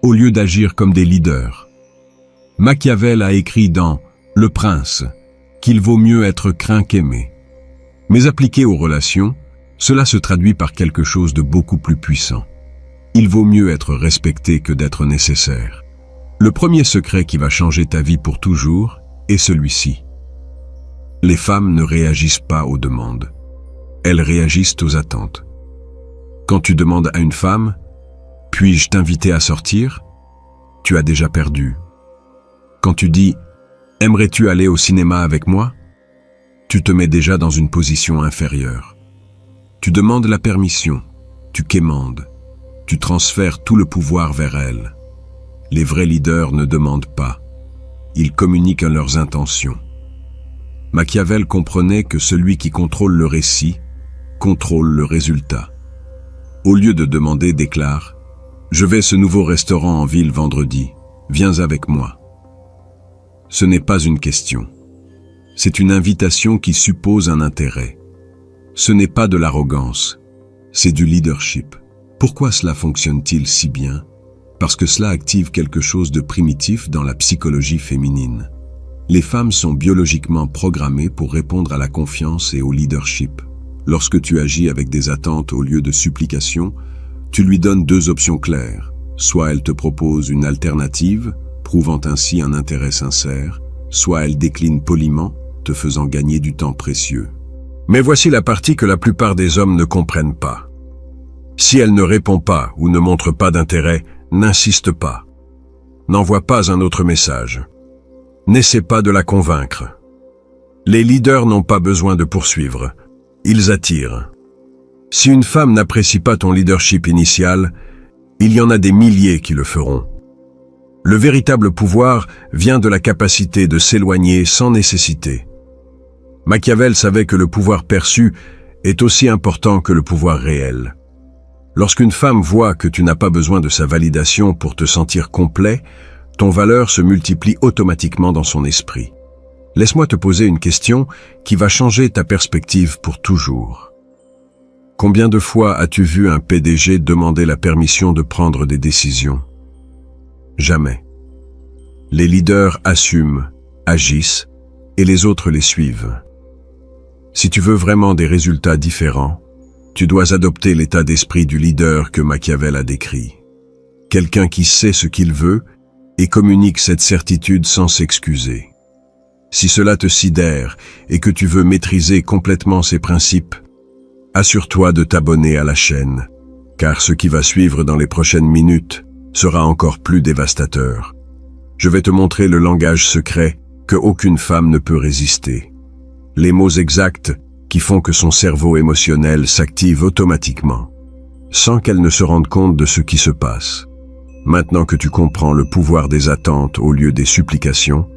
au lieu d'agir comme des leaders. Machiavel a écrit dans « Le Prince » qu'il vaut mieux être craint qu'aimé. Mais appliqué aux relations, cela se traduit par quelque chose de beaucoup plus puissant. Il vaut mieux être respecté que d'être nécessaire. Le premier secret qui va changer ta vie pour toujours est celui-ci. Les femmes ne réagissent pas aux demandes. Elles réagissent aux attentes. Quand tu demandes à une femme « Puis-je t'inviter à sortir ?» tu as déjà perdu. Quand tu dis « Aimerais-tu aller au cinéma avec moi ?» tu te mets déjà dans une position inférieure. Tu demandes la permission, tu quémandes, tu transfères tout le pouvoir vers elle. Les vrais leaders ne demandent pas, ils communiquent leurs intentions. Machiavel comprenait que celui qui contrôle le récit contrôle le résultat. Au lieu de demander, déclare « Je vais à ce nouveau restaurant en ville vendredi, viens avec moi ». Ce n'est pas une question. C'est une invitation qui suppose un intérêt. Ce n'est pas de l'arrogance, c'est du leadership. Pourquoi cela fonctionne-t-il si bien? Parce que cela active quelque chose de primitif dans la psychologie féminine. Les femmes sont biologiquement programmées pour répondre à la confiance et au leadership. Lorsque tu agis avec des attentes au lieu de supplications, tu lui donnes deux options claires. Soit elle te propose une alternative, prouvant ainsi un intérêt sincère, soit elle décline poliment, te faisant gagner du temps précieux. Mais voici la partie que la plupart des hommes ne comprennent pas. Si elle ne répond pas ou ne montre pas d'intérêt, n'insiste pas. N'envoie pas un autre message. N'essaie pas de la convaincre. Les leaders n'ont pas besoin de poursuivre. Ils attirent. Si une femme n'apprécie pas ton leadership initial, il y en a des milliers qui le feront. Le véritable pouvoir vient de la capacité de s'éloigner sans nécessité. Machiavel savait que le pouvoir perçu est aussi important que le pouvoir réel. Lorsqu'une femme voit que tu n'as pas besoin de sa validation pour te sentir complet, ton valeur se multiplie automatiquement dans son esprit. Laisse-moi te poser une question qui va changer ta perspective pour toujours. Combien de fois as-tu vu un PDG demander la permission de prendre des décisions? Jamais. Les leaders assument, agissent, et les autres les suivent. Si tu veux vraiment des résultats différents, tu dois adopter l'état d'esprit du leader que Machiavel a décrit. Quelqu'un qui sait ce qu'il veut et communique cette certitude sans s'excuser. Si cela te sidère et que tu veux maîtriser complètement ces principes, assure-toi de t'abonner à la chaîne, car ce qui va suivre dans les prochaines minutes sera encore plus dévastateur. Je vais te montrer le langage secret que aucune femme ne peut résister. Les mots exacts qui font que son cerveau émotionnel s'active automatiquement, sans qu'elle ne se rende compte de ce qui se passe. Maintenant que tu comprends le pouvoir des attentes au lieu des supplications,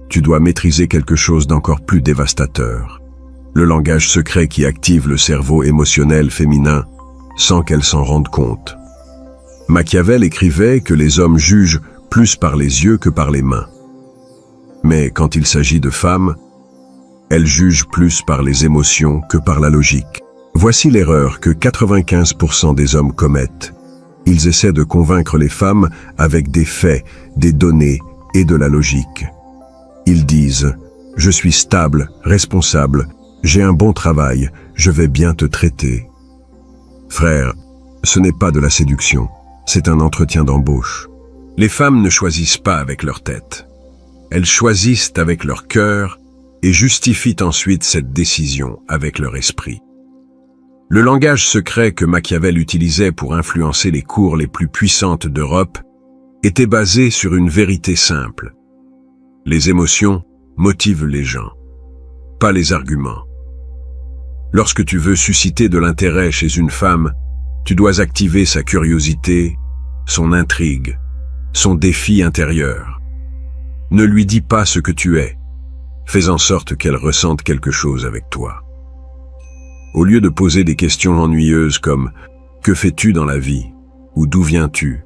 tu dois maîtriser quelque chose d'encore plus dévastateur. Le langage secret qui active le cerveau émotionnel féminin sans qu'elle s'en rende compte. Machiavel écrivait que les hommes jugent plus par les yeux que par les mains. Mais quand il s'agit de femmes, elles jugent plus par les émotions que par la logique. Voici l'erreur que 95% des hommes commettent. Ils essaient de convaincre les femmes avec des faits, des données et de la logique. Ils disent « Je suis stable, responsable, j'ai un bon travail, je vais bien te traiter. » Frère, ce n'est pas de la séduction, c'est un entretien d'embauche. Les femmes ne choisissent pas avec leur tête. Elles choisissent avec leur cœur et justifient ensuite cette décision avec leur esprit. Le langage secret que Machiavel utilisait pour influencer les cours les plus puissantes d'Europe était basé sur une vérité simple. Les émotions motivent les gens, pas les arguments. Lorsque tu veux susciter de l'intérêt chez une femme, tu dois activer sa curiosité, son intrigue, son défi intérieur. Ne lui dis pas ce que tu es. Fais en sorte qu'elle ressente quelque chose avec toi. Au lieu de poser des questions ennuyeuses comme « Que fais-tu dans la vie ?» ou « D'où viens-tu ?»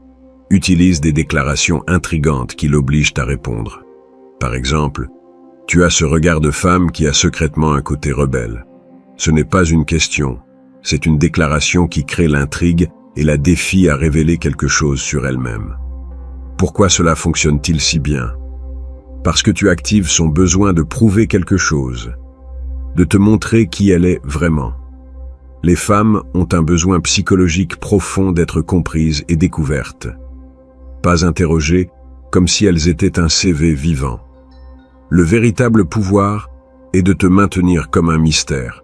utilise des déclarations intrigantes qui l'obligent à répondre. Par exemple, « Tu as ce regard de femme qui a secrètement un côté rebelle. » Ce n'est pas une question, c'est une déclaration qui crée l'intrigue et la défie à révéler quelque chose sur elle-même. Pourquoi cela fonctionne-t-il si bien? Parce que tu actives son besoin de prouver quelque chose, de te montrer qui elle est vraiment. Les femmes ont un besoin psychologique profond d'être comprises et découvertes, pas interrogées comme si elles étaient un CV vivant. Le véritable pouvoir est de te maintenir comme un mystère.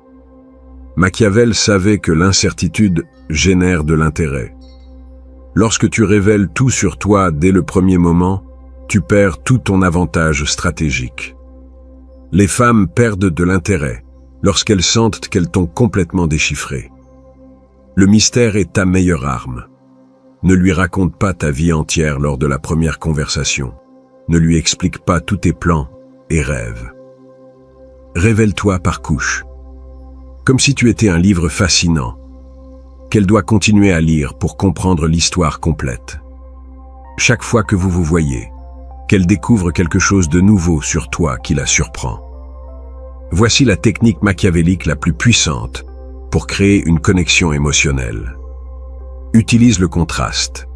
Machiavel savait que l'incertitude génère de l'intérêt. Lorsque tu révèles tout sur toi dès le premier moment, tu perds tout ton avantage stratégique. Les femmes perdent de l'intérêt lorsqu'elles sentent qu'elles t'ont complètement déchiffré. Le mystère est ta meilleure arme. Ne lui raconte pas ta vie entière lors de la première conversation. Ne lui explique pas tous tes plans et rêves. Révèle-toi par couches, comme si tu étais un livre fascinant, qu'elle doit continuer à lire pour comprendre l'histoire complète. Chaque fois que vous vous voyez, qu'elle découvre quelque chose de nouveau sur toi qui la surprend. Voici la technique machiavélique la plus puissante pour créer une connexion émotionnelle. Utilise le contraste.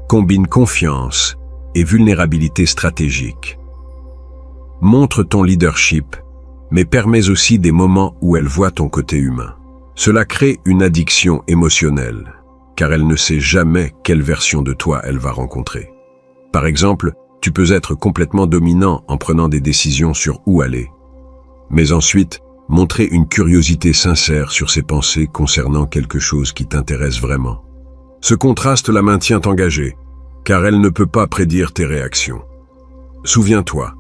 Combine confiance et vulnérabilité stratégique. Montre ton leadership, mais permets aussi des moments où elle voit ton côté humain. Cela crée une addiction émotionnelle, car elle ne sait jamais quelle version de toi elle va rencontrer. Par exemple, tu peux être complètement dominant en prenant des décisions sur où aller. Mais ensuite, montrer une curiosité sincère sur ses pensées concernant quelque chose qui t'intéresse vraiment. Ce contraste la maintient engagée, car elle ne peut pas prédire tes réactions. Souviens-toi,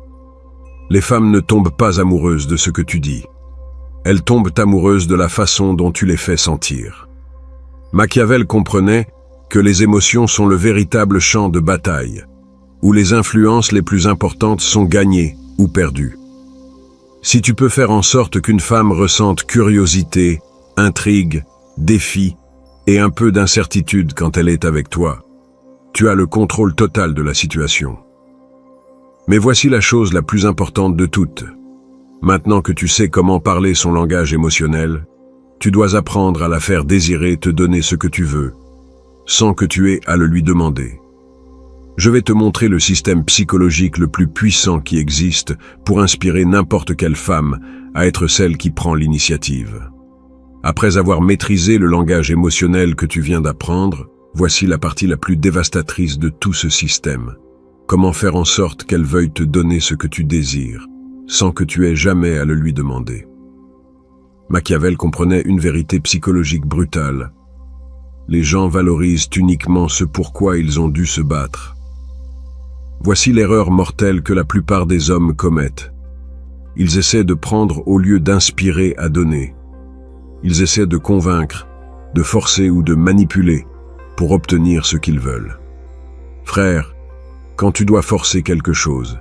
les femmes ne tombent pas amoureuses de ce que tu dis. Elles tombent amoureuses de la façon dont tu les fais sentir. Machiavel comprenait que les émotions sont le véritable champ de bataille, où les influences les plus importantes sont gagnées ou perdues. Si tu peux faire en sorte qu'une femme ressente curiosité, intrigue, défi et un peu d'incertitude quand elle est avec toi, tu as le contrôle total de la situation. Mais voici la chose la plus importante de toutes. Maintenant que tu sais comment parler son langage émotionnel, tu dois apprendre à la faire désirer te donner ce que tu veux, sans que tu aies à le lui demander. Je vais te montrer le système psychologique le plus puissant qui existe pour inspirer n'importe quelle femme à être celle qui prend l'initiative. Après avoir maîtrisé le langage émotionnel que tu viens d'apprendre, voici la partie la plus dévastatrice de tout ce système. Comment faire en sorte qu'elle veuille te donner ce que tu désires, sans que tu aies jamais à le lui demander. Machiavel comprenait une vérité psychologique brutale. Les gens valorisent uniquement ce pourquoi ils ont dû se battre. Voici l'erreur mortelle que la plupart des hommes commettent. Ils essaient de prendre au lieu d'inspirer à donner. Ils essaient de convaincre, de forcer ou de manipuler pour obtenir ce qu'ils veulent. Frère, quand tu dois forcer quelque chose,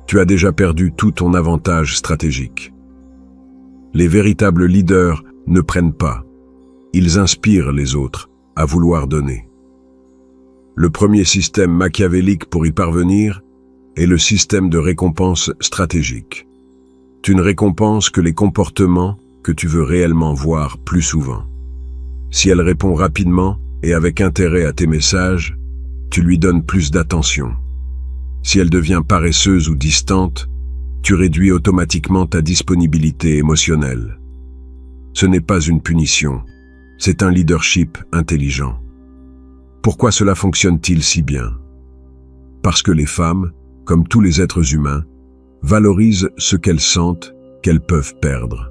tu as déjà perdu tout ton avantage stratégique. Les véritables leaders ne prennent pas. Ils inspirent les autres à vouloir donner. Le premier système machiavélique pour y parvenir est le système de récompense stratégique. Tu ne récompenses que les comportements que tu veux réellement voir plus souvent. Si elle répond rapidement et avec intérêt à tes messages, tu lui donnes plus d'attention. Si elle devient paresseuse ou distante, tu réduis automatiquement ta disponibilité émotionnelle. Ce n'est pas une punition, c'est un leadership intelligent. Pourquoi cela fonctionne-t-il si bien? Parce que les femmes, comme tous les êtres humains, valorisent ce qu'elles sentent qu'elles peuvent perdre.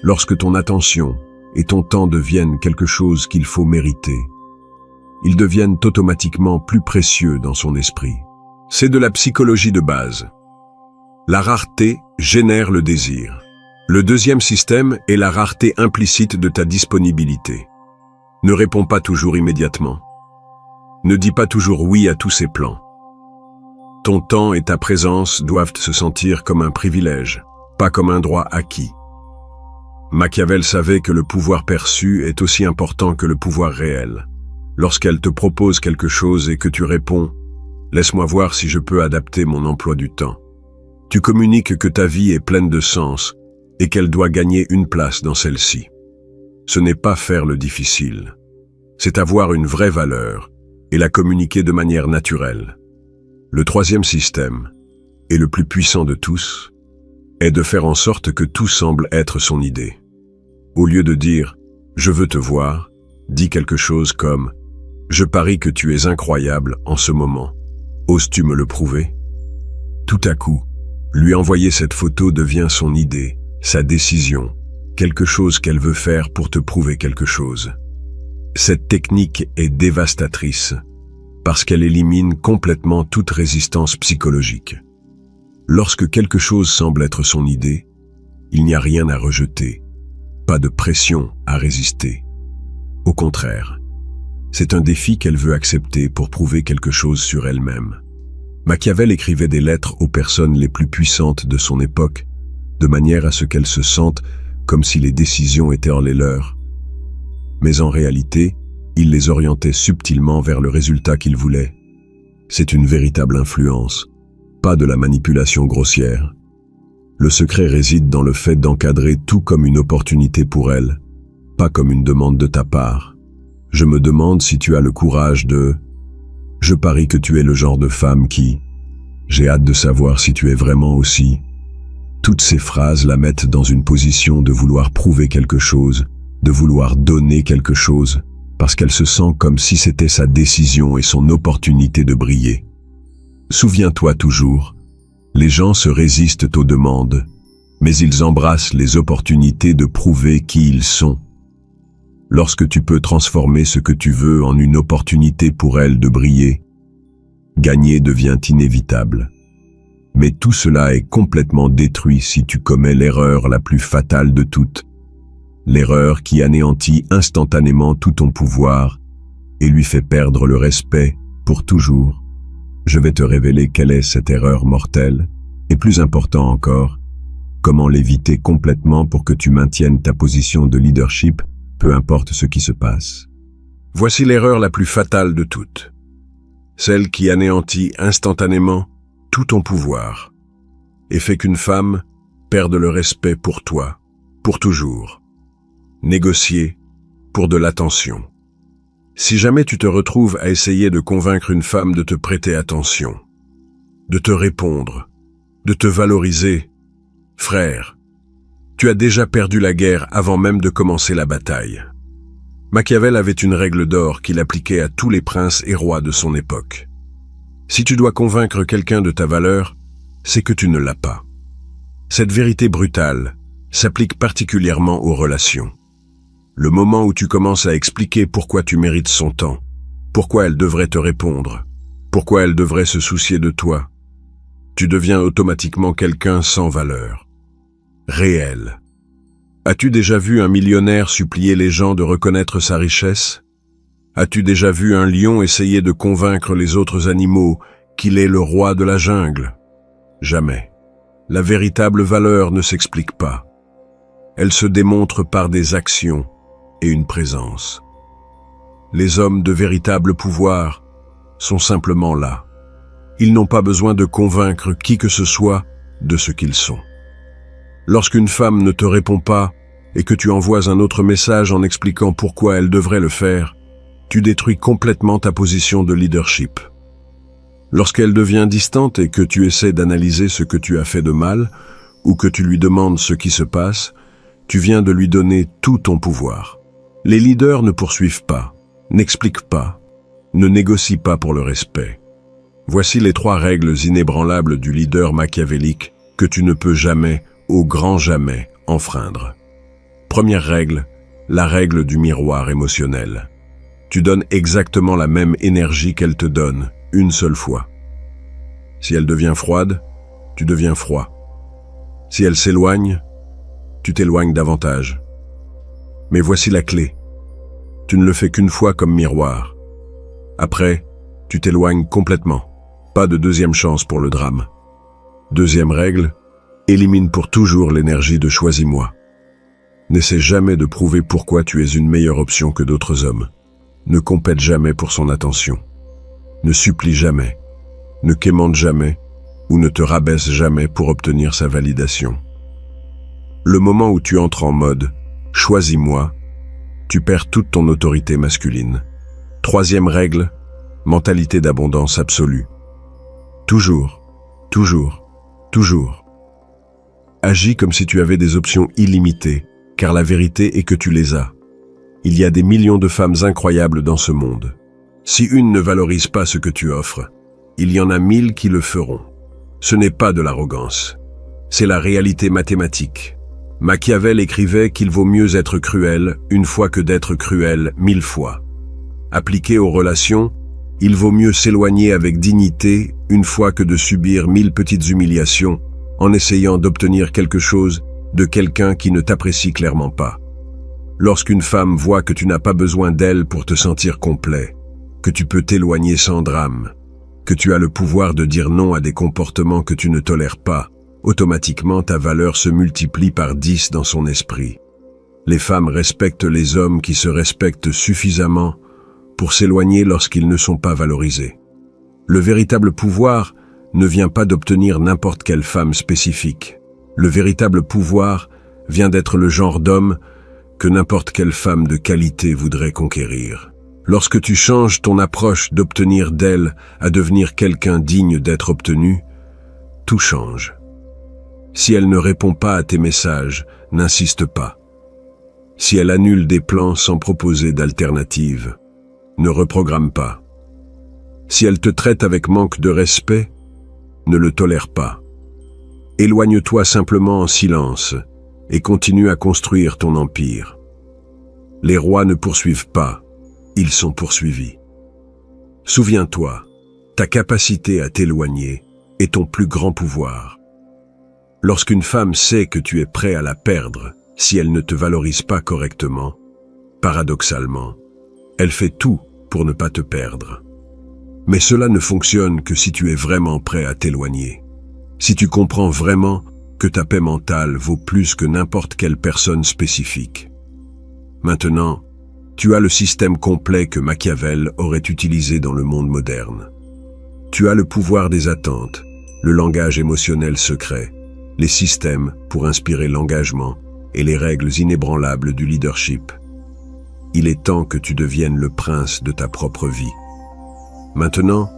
Lorsque ton attention et ton temps deviennent quelque chose qu'il faut mériter, ils deviennent automatiquement plus précieux dans son esprit. C'est de la psychologie de base. La rareté génère le désir. Le deuxième système est la rareté implicite de ta disponibilité. Ne réponds pas toujours immédiatement. Ne dis pas toujours oui à tous ces plans. Ton temps et ta présence doivent se sentir comme un privilège, pas comme un droit acquis. Machiavel savait que le pouvoir perçu est aussi important que le pouvoir réel. Lorsqu'elle te propose quelque chose et que tu réponds « Laisse-moi voir si je peux adapter mon emploi du temps », tu communiques que ta vie est pleine de sens et qu'elle doit gagner une place dans celle-ci. Ce n'est pas faire le difficile, c'est avoir une vraie valeur et la communiquer de manière naturelle. Le troisième système, et le plus puissant de tous, est de faire en sorte que tout semble être son idée. Au lieu de dire « je veux te voir », dis quelque chose comme « je parie que tu es incroyable en ce moment. Oses-tu me le prouver ?» Tout à coup, lui envoyer cette photo devient son idée, sa décision, quelque chose qu'elle veut faire pour te prouver quelque chose. Cette technique est dévastatrice parce qu'elle élimine complètement toute résistance psychologique. Lorsque quelque chose semble être son idée, il n'y a rien à rejeter, pas de pression à résister. Au contraire, c'est un défi qu'elle veut accepter pour prouver quelque chose sur elle-même. Machiavel écrivait des lettres aux personnes les plus puissantes de son époque, de manière à ce qu'elles se sentent comme si les décisions étaient les leurs. Mais en réalité, il les orientait subtilement vers le résultat qu'il voulait. C'est une véritable influence, pas de la manipulation grossière. Le secret réside dans le fait d'encadrer tout comme une opportunité pour elle, pas comme une demande de ta part. Je me demande si tu as le courage de... Je parie que tu es le genre de femme qui... J'ai hâte de savoir si tu es vraiment aussi... Toutes ces phrases la mettent dans une position de vouloir prouver quelque chose, de vouloir donner quelque chose, parce qu'elle se sent comme si c'était sa décision et son opportunité de briller. Souviens-toi toujours, les gens se résistent aux demandes, mais ils embrassent les opportunités de prouver qui ils sont. Lorsque tu peux transformer ce que tu veux en une opportunité pour elle de briller, gagner devient inévitable. Mais tout cela est complètement détruit si tu commets l'erreur la plus fatale de toutes. L'erreur qui anéantit instantanément tout ton pouvoir et lui fait perdre le respect pour toujours. Je vais te révéler quelle est cette erreur mortelle, et plus important encore, comment l'éviter complètement pour que tu maintiennes ta position de leadership, peu importe ce qui se passe. Voici l'erreur la plus fatale de toutes. Celle qui anéantit instantanément tout ton pouvoir et fait qu'une femme perde le respect pour toi, pour toujours. Négocier pour de l'attention. Si jamais tu te retrouves à essayer de convaincre une femme de te prêter attention, de te répondre, de te valoriser, frère, tu as déjà perdu la guerre avant même de commencer la bataille. Machiavel avait une règle d'or qu'il appliquait à tous les princes et rois de son époque. Si tu dois convaincre quelqu'un de ta valeur, c'est que tu ne l'as pas. Cette vérité brutale s'applique particulièrement aux relations. Le moment où tu commences à expliquer pourquoi tu mérites son temps, pourquoi elle devrait te répondre, pourquoi elle devrait se soucier de toi, tu deviens automatiquement quelqu'un sans valeur. Réel. As-tu déjà vu un millionnaire supplier les gens de reconnaître sa richesse? As-tu déjà vu un lion essayer de convaincre les autres animaux qu'il est le roi de la jungle? Jamais. La véritable valeur ne s'explique pas. Elle se démontre par des actions et une présence. Les hommes de véritable pouvoir sont simplement là. Ils n'ont pas besoin de convaincre qui que ce soit de ce qu'ils sont. Lorsqu'une femme ne te répond pas, et que tu envoies un autre message en expliquant pourquoi elle devrait le faire, tu détruis complètement ta position de leadership. Lorsqu'elle devient distante et que tu essaies d'analyser ce que tu as fait de mal, ou que tu lui demandes ce qui se passe, tu viens de lui donner tout ton pouvoir. Les leaders ne poursuivent pas, n'expliquent pas, ne négocient pas pour le respect. Voici les 3 règles inébranlables du leader machiavélique que tu ne peux jamais, au grand jamais, enfreindre. Première règle, la règle du miroir émotionnel. Tu donnes exactement la même énergie qu'elle te donne, une seule fois. Si elle devient froide, tu deviens froid. Si elle s'éloigne, tu t'éloignes davantage. Mais voici la clé. Tu ne le fais qu'une fois comme miroir. Après, tu t'éloignes complètement. Pas de deuxième chance pour le drame. Deuxième règle, élimine pour toujours l'énergie de choisis-moi. N'essaie jamais de prouver pourquoi tu es une meilleure option que d'autres hommes. Ne compète jamais pour son attention. Ne supplie jamais. Ne quémande jamais ou ne te rabaisse jamais pour obtenir sa validation. Le moment où tu entres en mode « choisis-moi », tu perds toute ton autorité masculine. Troisième règle, mentalité d'abondance absolue. Toujours, toujours, toujours. Agis comme si tu avais des options illimitées, car la vérité est que tu les as. Il y a des millions de femmes incroyables dans ce monde. Si une ne valorise pas ce que tu offres, il y en a 1000 qui le feront. Ce n'est pas de l'arrogance. C'est la réalité mathématique. Machiavel écrivait qu'il vaut mieux être cruel une fois que d'être cruel 1000 fois. Appliqué aux relations, il vaut mieux s'éloigner avec dignité une fois que de subir 1000 petites humiliations en essayant d'obtenir quelque chose de quelqu'un qui ne t'apprécie clairement pas. Lorsqu'une femme voit que tu n'as pas besoin d'elle pour te sentir complet, que tu peux t'éloigner sans drame, que tu as le pouvoir de dire non à des comportements que tu ne tolères pas, automatiquement ta valeur se multiplie par 10 dans son esprit. Les femmes respectent les hommes qui se respectent suffisamment pour s'éloigner lorsqu'ils ne sont pas valorisés. Le véritable pouvoir ne vient pas d'obtenir n'importe quelle femme spécifique. Le véritable pouvoir vient d'être le genre d'homme que n'importe quelle femme de qualité voudrait conquérir. Lorsque tu changes ton approche d'obtenir d'elle à devenir quelqu'un digne d'être obtenu, tout change. Si elle ne répond pas à tes messages, n'insiste pas. Si elle annule des plans sans proposer d'alternative, ne reprogramme pas. Si elle te traite avec manque de respect, ne le tolère pas. Éloigne-toi simplement en silence et continue à construire ton empire. Les rois ne poursuivent pas, ils sont poursuivis. Souviens-toi, ta capacité à t'éloigner est ton plus grand pouvoir. Lorsqu'une femme sait que tu es prêt à la perdre si elle ne te valorise pas correctement, paradoxalement, elle fait tout pour ne pas te perdre. Mais cela ne fonctionne que si tu es vraiment prêt à t'éloigner. Si tu comprends vraiment que ta paix mentale vaut plus que n'importe quelle personne spécifique. Maintenant, tu as le système complet que Machiavel aurait utilisé dans le monde moderne. Tu as le pouvoir des attentes, le langage émotionnel secret, les systèmes pour inspirer l'engagement et les règles inébranlables du leadership. Il est temps que tu deviennes le prince de ta propre vie. Maintenant,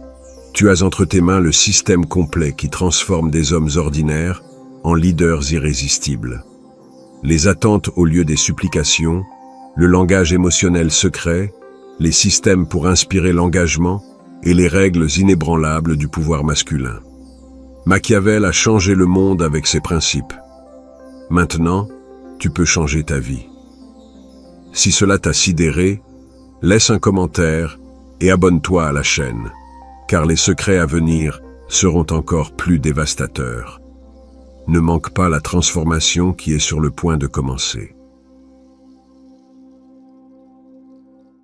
tu as entre tes mains le système complet qui transforme des hommes ordinaires en leaders irrésistibles. Les attentes au lieu des supplications, le langage émotionnel secret, les systèmes pour inspirer l'engagement et les règles inébranlables du pouvoir masculin. Machiavel a changé le monde avec ses principes. Maintenant, tu peux changer ta vie. Si cela t'a sidéré, laisse un commentaire et abonne-toi à la chaîne, car les secrets à venir seront encore plus dévastateurs. Ne manque pas la transformation qui est sur le point de commencer.